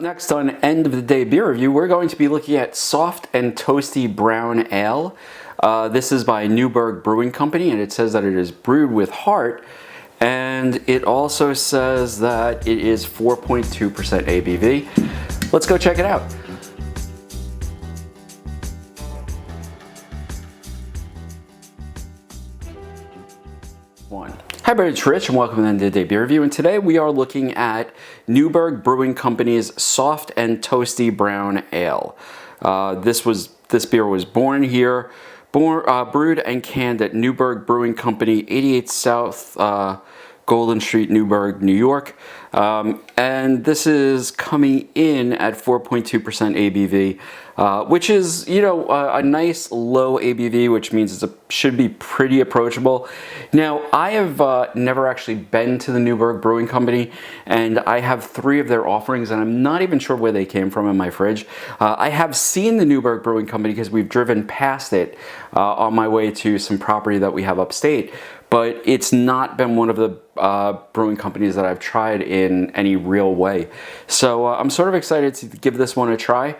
Next on End of the Day Beer Review, we're going to be looking at Soft and Toasty Brown Ale. This is by Newburgh Brewing Company, and it says that it is brewed with heart, and it also says that it is 4.2% ABV. Let's go check it out. Hi everybody, it's Rich and welcome to the End of the Day Beer Review, and today we are looking at Newburgh Brewing Company's Soft and Toasty Brown Ale. This beer was born here, brewed and canned at Newburgh Brewing Company, 88 South Golden Street, Newburgh, New York. And this is coming in at 4.2% ABV, which is, a nice low ABV, which means it should be pretty approachable. Now, I have never actually been to the Newburgh Brewing Company, and I have 3 of their offerings, and I'm not even sure where they came from in my fridge. I have seen the Newburgh Brewing Company because we've driven past it on my way to some property that we have upstate, but it's not been one of the brewing companies that I've tried in any real way. So I'm sort of excited to give this one a try.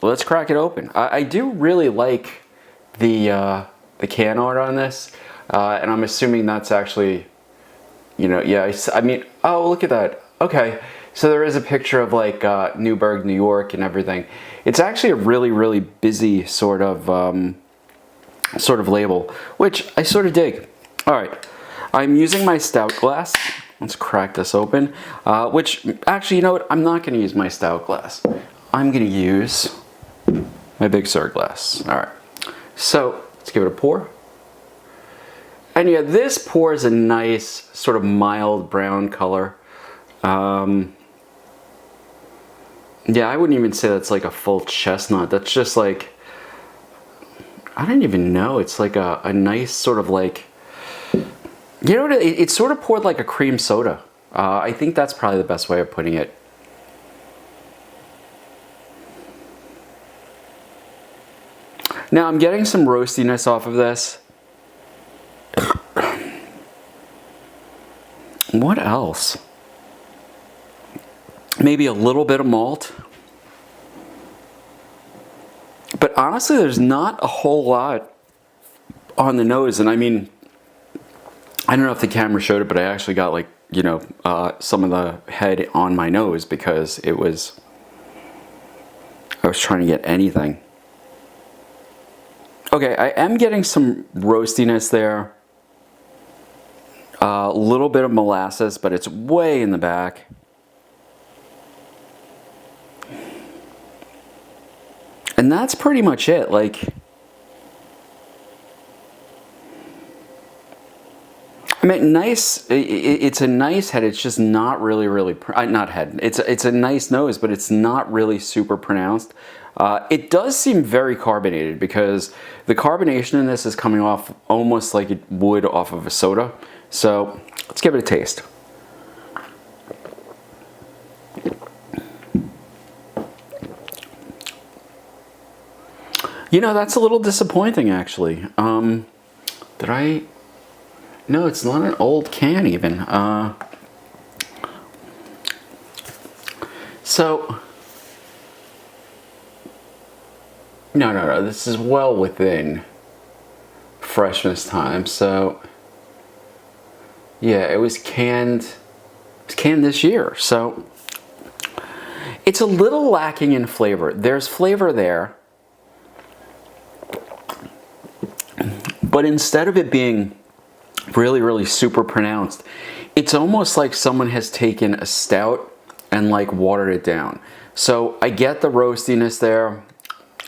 Let's crack it open. I do really like the can art on this, and I'm assuming that's actually, I mean, oh, look at that. Okay, so there is a picture of like Newburgh, New York and everything. It's actually a really, really busy sort of label, which I sort of dig. All right, I'm using my Stout glass. Let's crack this open, which actually, you know what? I'm not gonna use my Stout glass. I'm gonna use my Big Sur glass. All right, so let's give it a pour. And yeah, this pour is a nice sort of mild brown color. Yeah, I wouldn't even say that's like a full chestnut. That's just like, I don't even know. It's like a nice sort of like, you know what? It's sort of poured like a cream soda. I think that's probably the best way of putting it. Now I'm getting some roastiness off of this. What else? Maybe a little bit of malt. But honestly, there's not a whole lot on the nose. And I mean, I don't know if the camera showed it, but I actually got like, some of the head on my nose because I was trying to get anything. Okay, I am getting some roastiness there. A little bit of molasses, but it's way in the back. And that's pretty much it. Like, I mean, nice. It's a nice head. It's just not really, not head. It's a nice nose, but it's not really super pronounced. It does seem very carbonated because the carbonation in this is coming off almost like it would off of a soda. So let's give it a taste. That's a little disappointing, actually. No, it's not an old can even. No, this is well within freshness time. So, yeah, it was canned this year. So, it's a little lacking in flavor. There's flavor there. But instead of it being really super pronounced, it's almost like someone has taken a stout and like watered it down. So I get the roastiness there.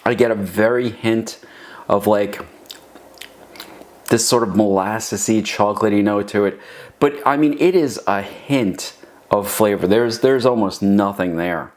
I get a very hint of like this sort of molassesy, chocolatey note to it. But I mean, it is a hint of flavor. There's almost nothing there.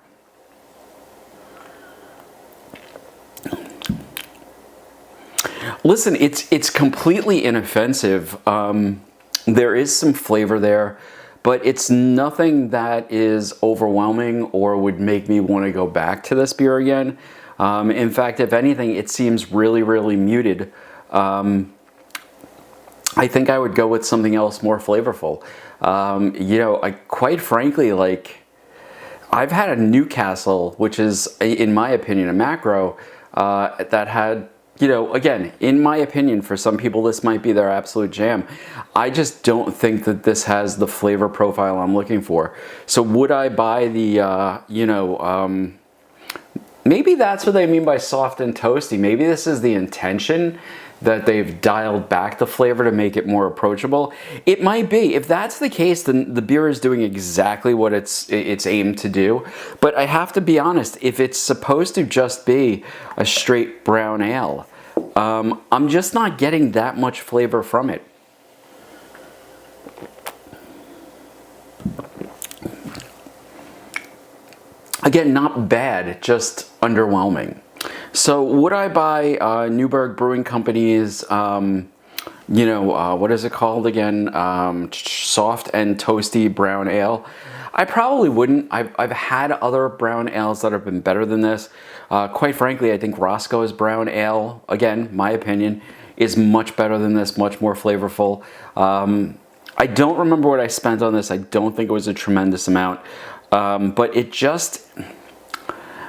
Listen, it's completely inoffensive. There is some flavor there, but it's nothing that is overwhelming or would make me want to go back to this beer again. In fact, if anything, it seems really muted. I think I would go with something else more flavorful. I quite frankly, like, I've had a Newcastle, which is, in my opinion, a macro that had, you know, again, in my opinion, for some people, this might be their absolute jam. I just don't think that this has the flavor profile I'm looking for. So would I buy the, maybe that's what they mean by soft and toasty. Maybe this is the intention, that they've dialed back the flavor to make it more approachable. It might be. If that's the case, then the beer is doing exactly what it's aimed to do. But I have to be honest, if it's supposed to just be a straight brown ale, I'm just not getting that much flavor from it. Again, not bad, just underwhelming. So would I buy Newburgh Brewing Company's, what is it called again? Soft and toasty brown ale? I probably wouldn't. I've had other brown ales that have been better than this. Quite frankly, I think Roscoe's brown ale, again, my opinion, is much better than this, much more flavorful. I don't remember what I spent on this. I don't think it was a tremendous amount. But it just...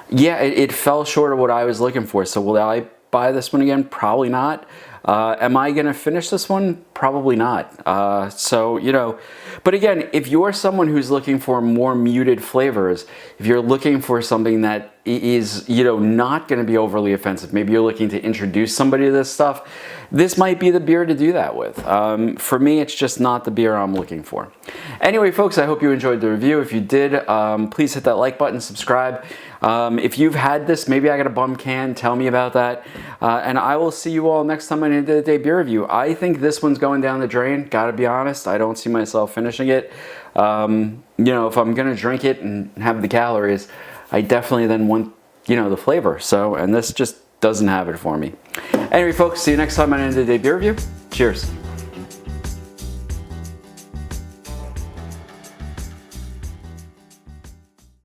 yeah, it fell short of what I was looking for. So will I buy this one again? Probably not. Am I going to finish this one? Probably not. But again, if you're someone who's looking for more muted flavors, if you're looking for something that is, not going to be overly offensive, maybe you're looking to introduce somebody to this stuff, this might be the beer to do that with. For me, it's just not the beer I'm looking for. Anyway, folks, I hope you enjoyed the review. If you did, please hit that like button, subscribe. If you've had this, maybe I got a bum can, tell me about that. And I will see you all next time on End of the Day Beer Review. I think this one's going down the drain, gotta be honest. I don't see myself finishing it. If I'm gonna drink it and have the calories, I definitely then want, the flavor. So, and this just doesn't have it for me. Anyway, folks, see you next time on End of the Day Beer Review. Cheers.